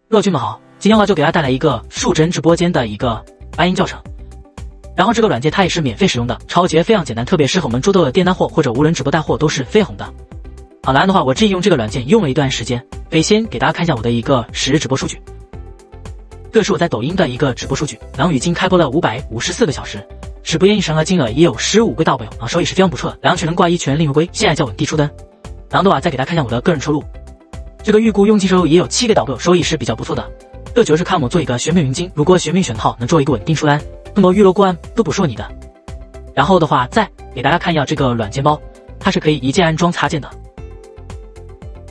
乐趣们好，今天的话就给大家带来一个数真直播间的一个安音教程。然后这个软件它也是免费使用的，超级非常简单，特别适合我们诸多的店单货或者无人直播带货都是非红的。好，来的话我自己用这个软件用了一段时间，可以先给大家看一下我的一个10日直播数据。这是我在抖音的一个直播数据，然后已经开播了554个小时，直播间一审核金额也有15个W啊，收益是非常不错的，两全能挂一，全令回归，现在较稳定出单。然后的话再给大家看一下我的个人收入，这个预估佣金收入也有7个W，收益是比较不错的。这就是看我们做一个玄冥云金，如果玄冥选套能做一个稳定出单，那么预录过案都不是你的。然后的话再给大家看一下这个软件包，它是可以一键安装插件的，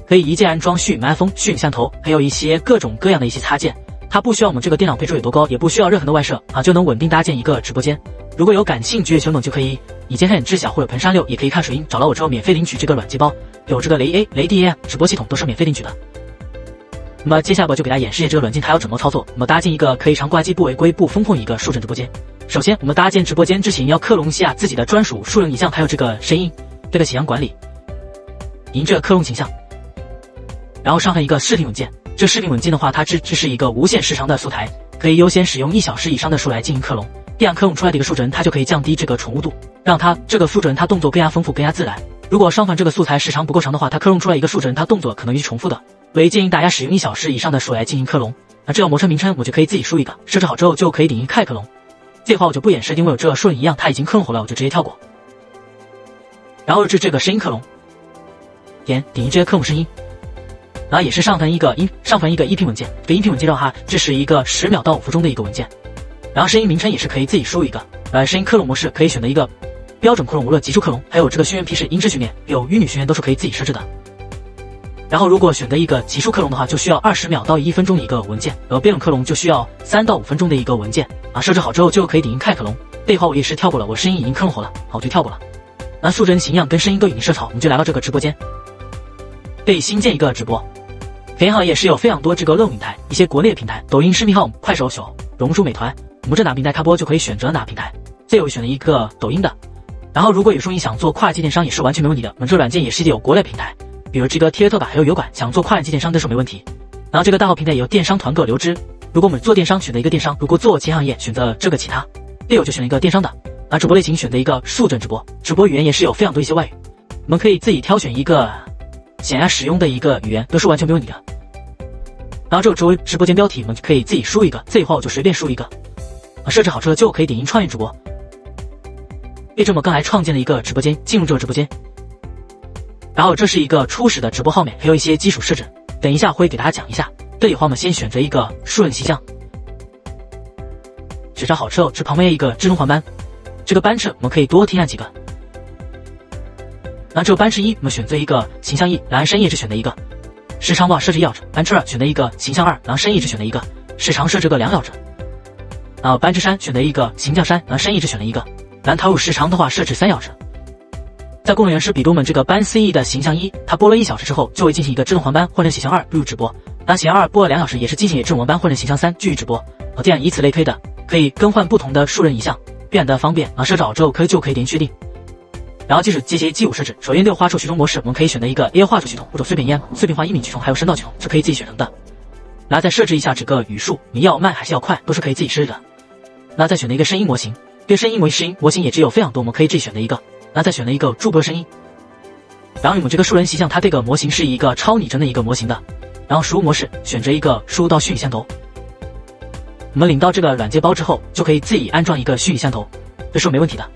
可以一键安装虚拟麦克风、虚拟摄像头，还有一些各种各样的一些插件。它不需要我们这个电脑配置有多高，也不需要任何的外设啊，就能稳定搭建一个直播间。如果有感兴趣的球友就可以以键看点知晓或者盆山6，也可以看水印，找到我之后免费领取这个软件包，有这个雷 A、雷 DA 直播系统都是免费领取的。那么接下来我就给大家演示一下这个软件它要怎么操作。我们搭建一个可以常挂机、不违规、不封控一个数人直播间。首先我们搭建直播间之前要克隆下自己的专属数人影像，还有这个声音、这个形象管理，迎着克隆形象，然后上传一个视频文件。这视频文件的话，它支持一个无限时长的素材，可以优先使用1小时以上的数来进行克隆，这样克隆出来的一个数人它就可以降低这个重复度，让它这个数人它动作更加丰富、更加自然。如果上传这个素材时长不够长的话，它克隆出来一个数人它动作可能是重复的，所以建议大家使用1小时以上的数来进行克隆。那这个模式名称我就可以自己输一个，设置好之后就可以点击开克隆。这话我就不演示，因为有这个数人一样它已经克隆好了，我就直接跳过。然后是这个声音克隆，点击这些克隆声音。然后也是上传一个音频文件，这个音频文件的话，这是一个10秒到5分钟的一个文件。然后声音名称也是可以自己输一个，声音克隆模式可以选择一个标准克隆、无论极速克隆，还有这个熏原皮是音质训练，有语女熏原都是可以自己设置的。然后如果选择一个极速克隆的话，就需要20秒到1分钟的一个文件，标准克隆就需要3到5分钟的一个文件啊。设置好之后就可以点击开克隆。这话我也是跳过了，我声音已经克隆好了，好我就跳过了。那数人形象跟声音都已经设好，我们就来到这个直播间，可以新建一个直播。平行也是有非常多这个热门平台，一些国内的平台，抖音视频号、快手、小红书、美团，我们这哪平台开播就可以选择哪平台。这我选了一个抖音的。然后如果有说你想做跨境电商也是完全没问题的，我们这软件也是有国内平台，比如这个贴特版还有油管，想做跨境电商都是没问题。然后这个大号平台有电商团购留资，如果我们做电商选择一个电商，如果做其他行业选择这个其他，这我就选了一个电商的。直播类型选择一个数准直播，直播语言也是有非常多一些外语，我们可以自己挑选一个想要使用的一个语言，都是完全没问题的。然后这个直播间标题我们可以自己输一个，这话我就随便输一个，设置好之后就可以点击创业直播。这是我们刚才创建了一个直播间，进入这个直播间，然后这是一个初始的直播画面，还有一些基础设置，等一下会给大家讲一下。这里的话我们先选择一个数人形象，选择好之后，这旁边有一个智能环班，这个班次我们可以多添加几个。然后这个班次1我们选择一个形象1，然后深夜只选择一个。时长的话设置1小时，班次2选择一个形象2，然后深夜只选择一个，时长设置个2小时。然后班次3选择一个形象3，然后深夜只选了一个，然后投入时长的话设置3小时。在功能源是比如我们这个班 CE 的形象1，它播了1小时之后就会进行一个智能环班换成形象2入直播，那形象2播了2小时也是进行智能环班换成形象3继续直播，这样以此类推的，可以更换不同的数人影像，变得方便。设置好之后就可以点击确定。然后这些基础设置，首先这个画素驱动模式我们可以选择一个 AI 画素系统或者碎片EM、碎片化音频驱动还有声道驱动是可以自己选择的。然后再设置一下这个语速，你要慢还是要快都是可以自己设置的。然后再选择一个声音模型，对声音模型也只有非常多，我们可以自己选择一个。然后再选择一个助播声音。然后我们这个数人形象它这个模型是一个超拟真的一个模型的。然后输入模式选择一个输入到虚拟摄像头。我们领到这个软件包之后就可以自己安装一个虚拟摄像头，这是没问题的。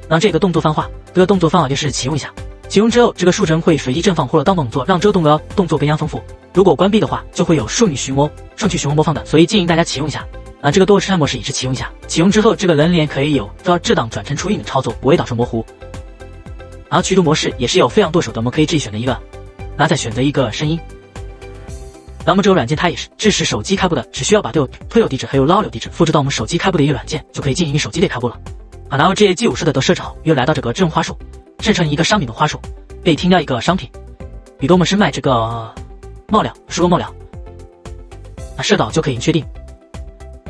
然后这个动作泛化，这个动作方法就是启用一下，启用之后这个数人会随机正放或者倒动作，让这个动作更加丰富。如果关闭的话就会有顺序循环播放的，所以建议大家启用一下。这个多实战模式也是启用一下，启用之后这个人脸可以有这档转成初印的操作，不会导致模糊。然后驱动模式也是有非常多手的，我们可以自己选择一个，然后再选择一个声音。那么这个软件它也是支持手机开播的，只需要把推流地址还有捞流地址复制到我们手机开播的一个软件，就可以进行手机类开播了。然后这些基础设置都设置好，又来到这个智能花束，生成一个商品的花束，可以添加一个商品，比如我们是卖这个帽料，梳妆帽料，设导就可以确定，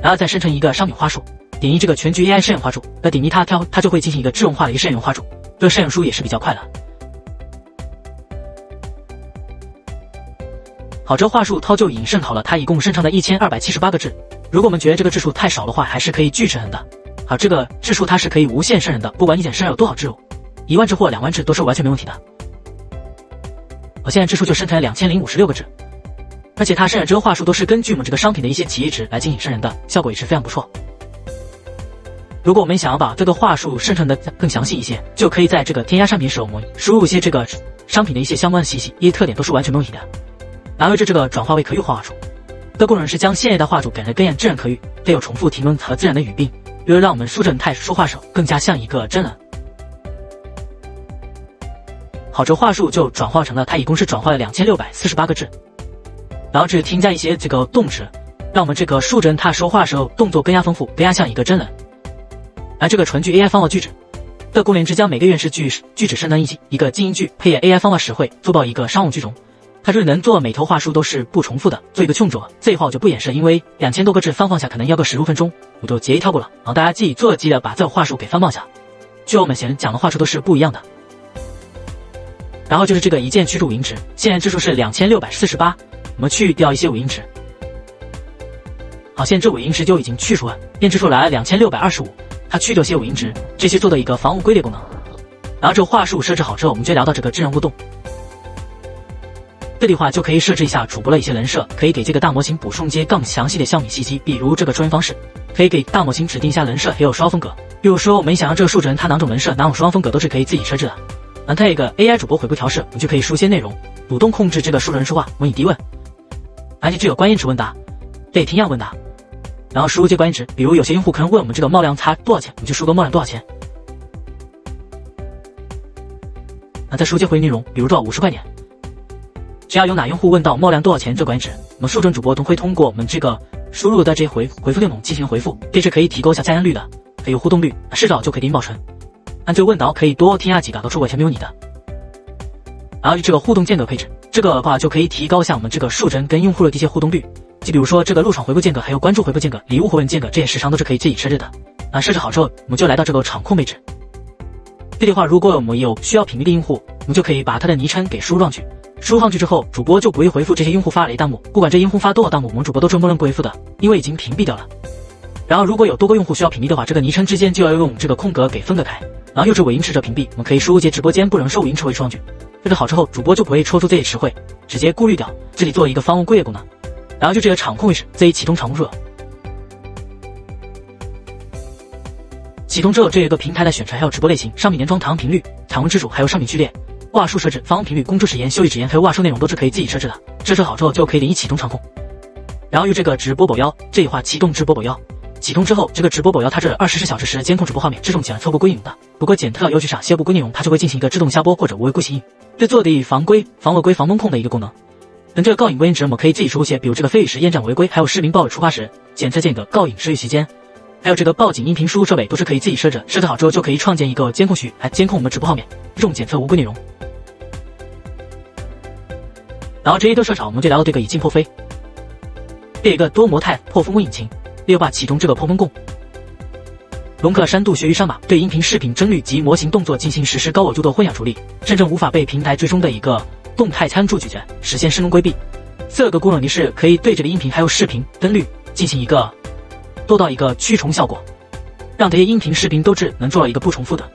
然后再生成一个商品花束，点击这个全局 AI 摄影花束，点击它就会进行一个自动化的一个摄影花束，这个摄影输也是比较快的。好，这话术它就已经生好了，它一共生成了1278个字。如果我们觉得这个字数太少的话，还是可以锯齿痕的。好，这个字数它是可以无限生成的，不管你想生有多少字数，1万字或2万字都是完全没问题的。我现在字数就生成了2056个字，而且它生成这个话术都是根据我们这个商品的一些企业值来进行生成的，效果也是非常不错。如果我们想要把这个话术生成的更详细一些，就可以在这个添加商品时，我们输入一些这个商品的一些相关的信息，一些特点都是完全没问题的。然后这个转化为可预化话术的功能是将现有的话术改成更加自然可语、带有重复停顿和自然的语病，为了让我们书正太说话时更加像一个真人。好，这话术就转化成了，它一共是转化了2648个字。然后这添加一些这个动词，让我们这个书正他说话的时候动作更加丰富，更加像一个真人。而这个纯句 AI 方法句子的功能是将每个元式句子生成一个精英句，配合 AI 方法实惠，做到一个商务句中。它就是能做每条话术都是不重复的，做一个劝阻。这一话我就不演示，因为2000多个字翻放下可能要个15分钟，我就直接跳过了。然后大家自己做，记得把这个话术给翻放下。就我们前讲的话术都是不一样的。然后就是这个一键去除五音值，现在字数是2648，我们去掉一些五音值。好，现在这五音值就已经去除了，变字数来了2625，它去掉些五音值，这些做的一个防误归类功能。然后这个话术设置好之后，我们就聊到这个智能互动。这里的话就可以设置一下主播的一些人设，可以给这个大模型补充一些更详细的小米信息，比如这个说明方式，可以给大模型指定一下人设还有说话风格。比如说我们想要这个数值人他哪种人设哪种说话风格都是可以自己设置的。它有一个 AI 主播回顾调试，我们就可以输些内容，主动控制这个数值人说话，模拟提问，而且这有关键词问答，可以听样问答，然后输入些关键词，比如有些用户可能问我们这个帽量差多少钱，我们就输个帽量多少钱。再输些回应内容，比如多少50块钱。只要有哪用户问到帽量多少钱这关键词，我们数准主播都会通过我们这个输入的这些回复内容进行回复，这是可以提高一下加单率的，可以有互动率，试找就可以顶保存。按这个问答可以多添加几个，都是完全没有你的。然后这个互动间隔配置，这个的话就可以提高一下我们这个数值跟用户的这些互动率，就比如说这个入场回复间隔，还有关注回复间隔、礼物回复间隔，这些时长都是可以自己设置的。设置好之后，我们就来到这个场控配置。这里的话，如果我们有需要屏蔽的用户，我们就可以把他的昵称给输入上去。输入上去之后，主播就不会回复这些用户发来的弹幕，不管这用户发多少弹幕，我们主播都是默认不回复的，因为已经屏蔽掉了。然后如果有多个用户需要屏蔽的话，这个昵称之间就要用这个空格给分隔开。然后右置尾音词者屏蔽，我们可以输入些直播间不能收尾音词汇上去。设置好之后，主播就不会抽出这些词汇，直接过滤掉。这里做一个防误归类功能。然后就这个场控位置，这一启动场控热。启动之后，这有一个平台的选材，还有直播类型、商品原装、弹频率、产文字数，还有商品序列、话术设置、防误频率、公诸时延、休息时延，还有话术内容都是可以自己设置的。设置好之后，就可以临时启动场控。然后有这个直播保镖，这一话启动直播保镖。启动之后，这个直播保镖它是24小时时监控直播画面，自动起来错过归内容的。不过检测到邮局上些不归内容，它就会进行一个自动下播或者无违规行影。这做的防规、防违规、防风控的一个功能。等这个告引归因值，我们可以自己输入些，比如这个非与时验证违规，还有视频报出发时检测间隔、告引持续时间，还有这个报警音频输入设备都是可以自己设置。设置好之后，就可以创建一个监控区来监控我们直播画面，自动检测无规内容。然后这些都设好，我们就聊到这个已经破飞。这一个多模态破风控引擎。6把启动这个破风控，容克深度学习商码，对音频、视频帧率及模型动作进行实施高纬度的混淆处理，真正无法被平台追踪的一个动态参数咀嚼，实现深度规避。这个功能你是可以对这个音频还有视频帧率进行一个做到一个去重效果，让这些音频、视频都是能做到一个不重复的，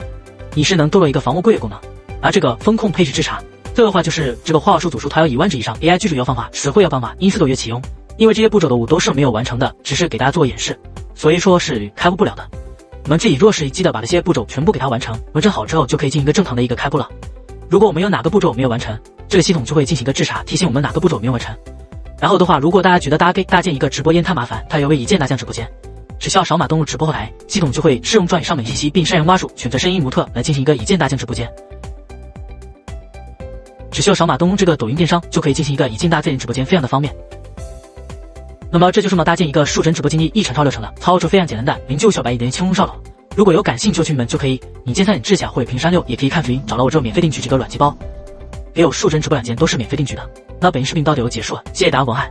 你是能做到一个防误归类功能。而这个风控配置之查，这个话就是这个话术组数它要1万字以上 ，AI 句式要方法、词汇要方法、因素都约启用。因为这些步骤的我都是没有完成的，只是给大家做演示，所以说是开播不了的。我们自己若是记得把这些步骤全部给它完成好之后，就可以进行一个正常的一个开播了。如果我们有哪个步骤没有完成，这个系统就会进行一个自查，提醒我们哪个步骤没有完成。然后的话，如果大家觉得搭建一个直播间太麻烦，它有为一键搭建直播间，只需要扫码登录直播后台，系统就会自动转移上面信息，并善用蛙术选择声音模特来进行一个一键搭建直播间。只需要扫码登录这个抖音电商就可以进行一个一键搭建直播间，非常的方便。那么这就是我们搭建一个数帧直播间的一程套流程了，操作非常简单的，零就小白一点轻松上手。如果有感兴趣的群们就可以你键3点智侠或者屏36，也可以看视频找到我这免费领取这个软件包，也有数帧直播软件都是免费领取的。那本期视频到这就结束了，谢谢大家观看。